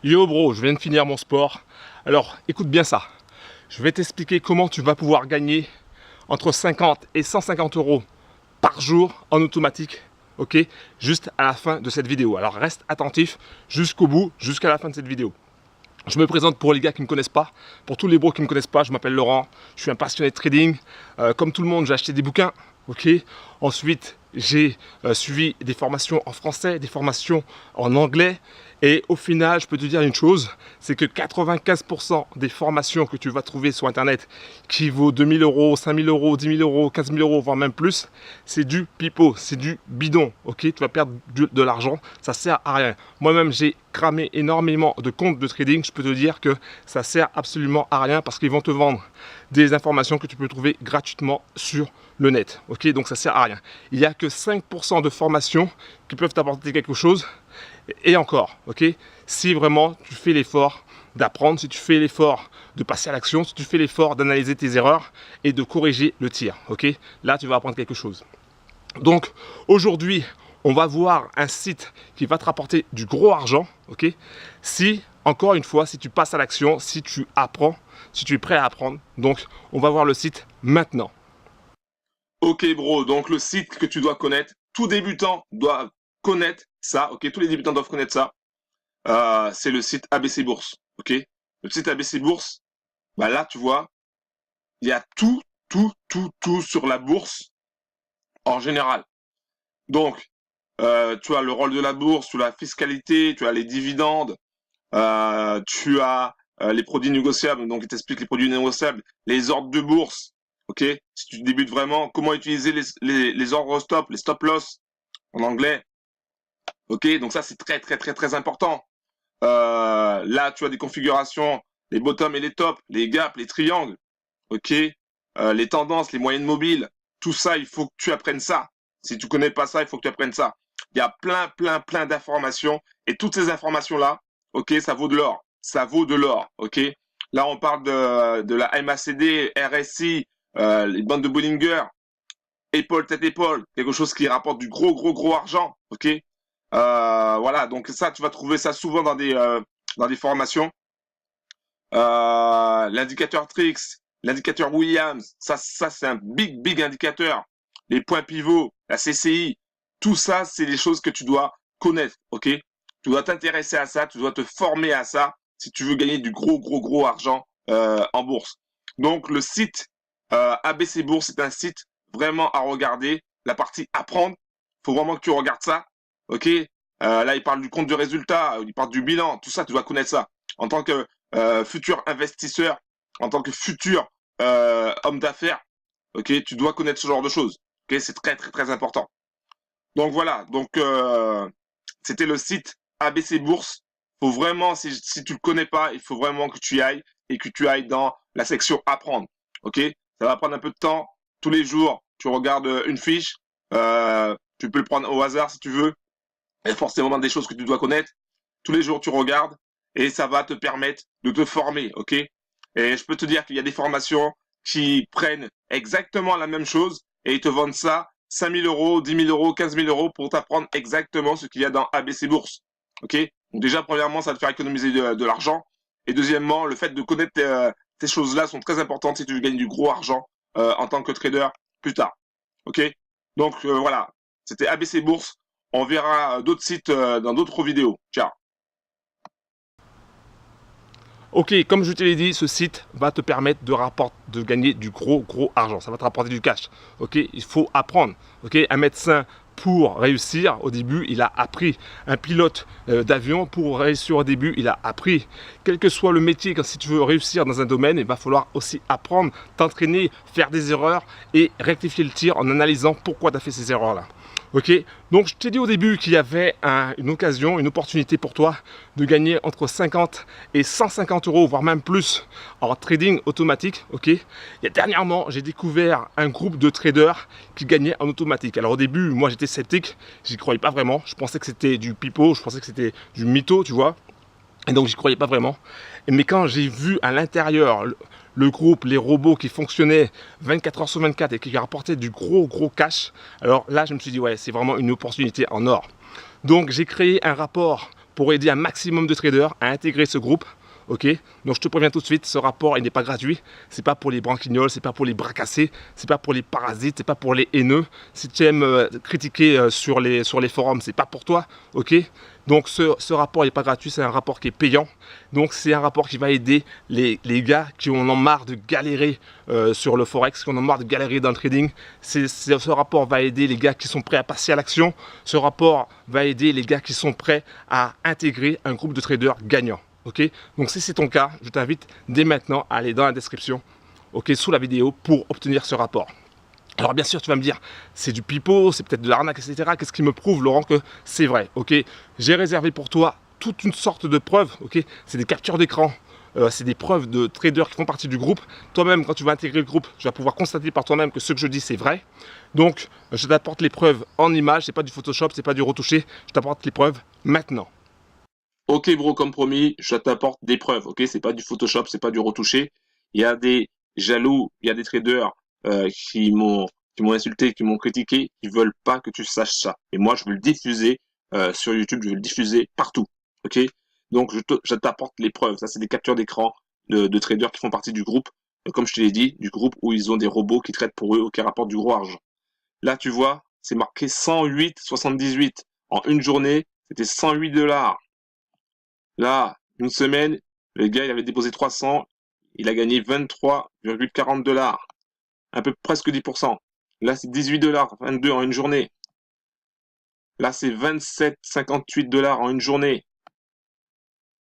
Yo bro, je viens de finir mon sport. Alors écoute bien ça. Je vais t'expliquer comment tu vas pouvoir gagner entre 50 et 150 euros par jour en automatique. Ok, juste à la fin de cette vidéo. Alors reste attentif jusqu'au bout, jusqu'à la fin de cette vidéo. Je me présente pour les gars qui ne me connaissent pas. Pour tous les bros qui ne me connaissent pas, je m'appelle Laurent. Je suis un passionné de trading. Comme tout le monde, j'ai acheté des bouquins. Ok. Ensuite, j'ai suivi des formations en français, des formations en anglais. Et au final, je peux te dire une chose, c'est que 95% des formations que tu vas trouver sur Internet qui vaut 2000 euros, 5000 euros, 10 000 euros, 15 000 euros, voire même plus, c'est du pipeau, c'est du bidon. Ok, tu vas perdre de l'argent, ça sert à rien. Moi-même, j'ai cramé énormément de comptes de trading. Je peux te dire que ça sert absolument à rien parce qu'ils vont te vendre des informations que tu peux trouver gratuitement sur le net. Ok, donc ça sert à rien. Il n'y a que 5% de formations qui peuvent t'apporter quelque chose. Et encore, ok, si vraiment tu fais l'effort d'apprendre, si tu fais l'effort de passer à l'action, si tu fais l'effort d'analyser tes erreurs et de corriger le tir, ok, là tu vas apprendre quelque chose. Donc aujourd'hui, on va voir un site qui va te rapporter du gros argent, ok, si, encore une fois, si tu passes à l'action, si tu apprends, si tu es prêt à apprendre. Donc on va voir le site maintenant. Ok bro, donc le site que tu dois connaître, tout débutant doit connaître ça, ok, tous les débutants doivent connaître ça. C'est le site ABC Bourse, ok. Le site ABC Bourse, bah là tu vois, il y a tout sur la bourse en général. Donc, tu as le rôle de la bourse, tu as la fiscalité, tu as les dividendes, tu as les produits négociables, donc il t'explique les produits négociables, les ordres de bourse, ok. Si tu débutes vraiment, comment utiliser les ordres stop, les stop loss en anglais, ok. Donc ça c'est très important. Là, tu as des configurations, les bottoms et les tops, les gaps, les triangles, ok, les tendances, les moyennes mobiles, tout ça, il faut que tu apprennes ça. Si tu connais pas ça, il faut que tu apprennes ça. Il y a plein d'informations et toutes ces informations-là, ok, ça vaut de l'or. Ça vaut de l'or, ok. Là, on parle de la MACD, RSI, les bandes de Bollinger, épaule, tête, épaule, quelque chose qui rapporte du gros argent, ok. Voilà, donc ça, tu vas trouver ça souvent dans des formations. L'indicateur Trix, l'indicateur Williams, ça c'est un big indicateur. Les points pivots, la CCI, tout ça, c'est des choses que tu dois connaître, ok? Tu dois t'intéresser à ça, tu dois te former à ça si tu veux gagner du gros argent en bourse. Donc le site ABC Bourse, c'est un site vraiment à regarder. La partie apprendre, faut vraiment que tu regardes ça, ok? Là, il parle du compte de résultat, il parle du bilan, tout ça, tu dois connaître ça. En tant que futur investisseur, en tant que futur homme d'affaires, ok, tu dois connaître ce genre de choses. Ok, c'est très important. Donc voilà, donc c'était le site ABC Bourse. Faut vraiment, si tu le connais pas, il faut vraiment que tu y ailles et que tu ailles dans la section apprendre. Ok, ça va prendre un peu de temps. Tous les jours, tu regardes une fiche. Tu peux le prendre au hasard si tu veux. Il y a forcément des choses que tu dois connaître. Tous les jours, tu regardes et ça va te permettre de te former, ok? Et je peux te dire qu'il y a des formations qui prennent exactement la même chose et ils te vendent ça 5000 euros, 10 000 euros, 15 000 euros pour t'apprendre exactement ce qu'il y a dans ABC Bourse, ok? Donc déjà, premièrement, ça va te faire économiser de l'argent. Et deuxièmement, le fait de connaître ces choses-là sont très importantes si tu veux gagner du gros argent en tant que trader plus tard, ok? Donc voilà, c'était ABC Bourse. On verra d'autres sites dans d'autres vidéos. Ciao. Ok, comme je te l'ai dit, ce site va te permettre de gagner du gros argent. Ça va te rapporter du cash. Ok, il faut apprendre. Ok, un médecin pour réussir au début, il a appris. Un pilote d'avion pour réussir au début, il a appris. Quel que soit le métier, si tu veux réussir dans un domaine, il va falloir aussi apprendre, t'entraîner, faire des erreurs et rectifier le tir en analysant pourquoi tu as fait ces erreurs-là. Ok, donc je t'ai dit au début qu'il y avait une occasion, une opportunité pour toi de gagner entre 50 et 150 euros, voire même plus en trading automatique. Ok, et dernièrement, j'ai découvert un groupe de traders qui gagnaient en automatique. Alors au début, moi j'étais sceptique, j'y croyais pas vraiment. Je pensais que c'était du pipeau, je pensais que c'était du mytho, tu vois. Et donc j'y croyais pas vraiment. Mais quand j'ai vu à l'intérieur le groupe, les robots qui fonctionnaient 24 heures sur 24 et qui rapportaient du gros cash, alors là je me suis dit ouais, c'est vraiment une opportunité en or. Donc j'ai créé un rapport pour aider un maximum de traders à intégrer ce groupe. Ok, donc je te préviens tout de suite, ce rapport il n'est pas gratuit, c'est pas pour les branquignoles, c'est pas pour les bras cassés, c'est pas pour les parasites, c'est pas pour les haineux. Si tu aimes critiquer sur les forums, c'est pas pour toi, ok. Donc ce rapport il n'est pas gratuit, c'est un rapport qui est payant. Donc c'est un rapport qui va aider les gars qui en ont marre de galérer sur le forex, qui en ont marre de galérer dans le trading. Ce rapport va aider les gars qui sont prêts à passer à l'action. Ce rapport va aider les gars qui sont prêts à intégrer un groupe de traders gagnants. Ok, donc si c'est ton cas, je t'invite dès maintenant à aller dans la description, ok, sous la vidéo pour obtenir ce rapport. Alors bien sûr, tu vas me dire, c'est du pipeau, c'est peut-être de l'arnaque, etc. Qu'est-ce qui me prouve, Laurent, que c'est vrai? Ok, j'ai réservé pour toi toute une sorte de preuves. Ok, c'est des captures d'écran, c'est des preuves de traders qui font partie du groupe. Toi-même, quand tu vas intégrer le groupe, tu vas pouvoir constater par toi-même que ce que je dis, c'est vrai. Donc, je t'apporte les preuves en images. C'est pas du Photoshop, c'est pas du retouché. Je t'apporte les preuves maintenant. Ok, bro, comme promis, je t'apporte des preuves. Ok, c'est pas du Photoshop, c'est pas du retouché. Il y a des jaloux, il y a des traders qui m'ont insulté, qui m'ont critiqué, qui veulent pas que tu saches ça. Et moi, je veux le diffuser sur YouTube, je veux le diffuser partout. Ok, donc je t'apporte les preuves. Ça, c'est des captures d'écran de traders qui font partie du groupe. Comme je te l'ai dit, du groupe où ils ont des robots qui traitent pour eux, qui rapportent du gros argent. Là, tu vois, c'est marqué 108,78 en une journée. C'était 108 $. Là, une semaine, le gars, il avait déposé 300, il a gagné 23,40 $, un peu presque 10%. Là, c'est 18 $, 22 en une journée. Là, c'est 27,58 $ en une journée.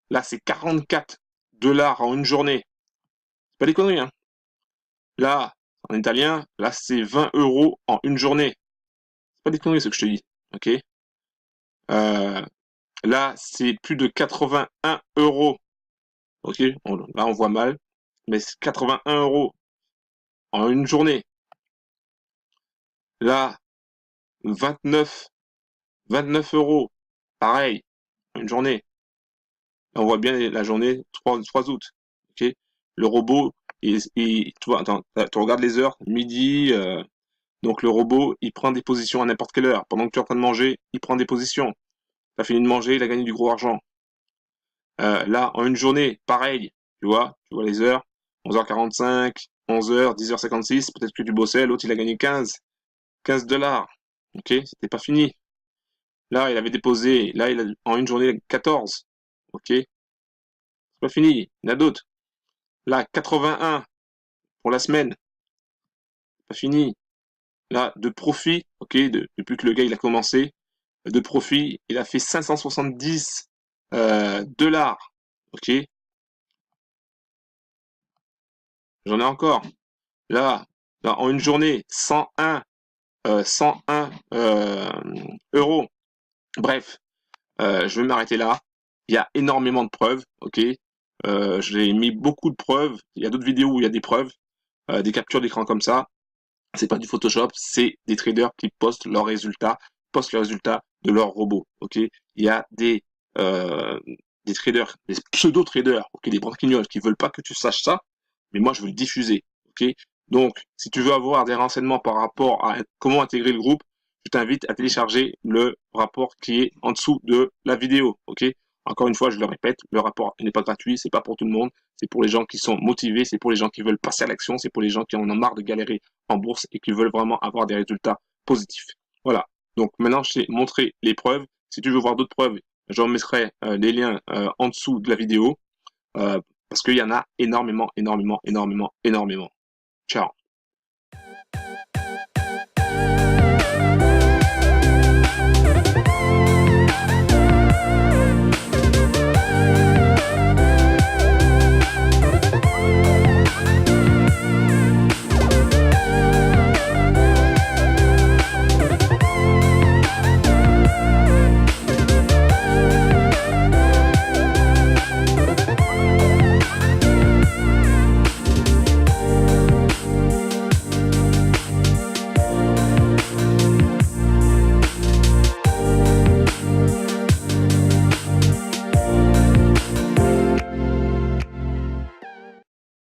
Là, c'est 44 $ en une journée. C'est pas des conneries, hein. Là, en italien, là, c'est 20 € en une journée. C'est pas des conneries, ce que je te dis. Ok? Euh, Là, c'est plus de 81 €. Ok? Là, on voit mal. Mais c'est 81 € en une journée. Là, 29, 29 €. Pareil, une journée. On voit bien la journée 3 août. Ok. Le robot, tu vois, attends, tu regardes les heures, midi. Donc le robot, il prend des positions à n'importe quelle heure. Pendant que tu es en train de manger, il prend des positions. Tu as fini de manger, il a gagné du gros argent. Là, en une journée, pareil. Tu vois les heures. 11h45, 11h, 10h56. Peut-être que tu bossais. L'autre, il a gagné 15 $. Ok, c'était pas fini. Là, il avait déposé, là, en une journée, 14. Ok, c'est pas fini. Il y en a d'autres. Là, 81 pour la semaine. C'est pas fini. Là, de profit, ok, depuis que le gars il a commencé, de profit, il a fait 570 $. Ok, j'en ai encore. Là, en une journée, 101 euros. Bref, je vais m'arrêter là. Il y a énormément de preuves, ok. J'ai mis beaucoup de preuves. Il y a d'autres vidéos où il y a des preuves, des captures d'écran comme ça. C'est pas du Photoshop, c'est des traders qui postent leurs résultats de leurs robots, ok. Il y a des traders, des pseudo-traders, ok, des branquignoles qui veulent pas que tu saches ça, mais moi je veux le diffuser, ok. Donc, si tu veux avoir des renseignements par rapport à comment intégrer le groupe, je t'invite à télécharger le rapport qui est en dessous de la vidéo, ok. Encore une fois, je le répète, le rapport n'est pas gratuit, c'est pas pour tout le monde, c'est pour les gens qui sont motivés, c'est pour les gens qui veulent passer à l'action, c'est pour les gens qui en ont marre de galérer en bourse et qui veulent vraiment avoir des résultats positifs. Voilà. Donc maintenant, je t'ai montré les preuves. Si tu veux voir d'autres preuves, j'en mettrai les liens en dessous de la vidéo parce qu'il y en a énormément, énormément, énormément, énormément. Ciao.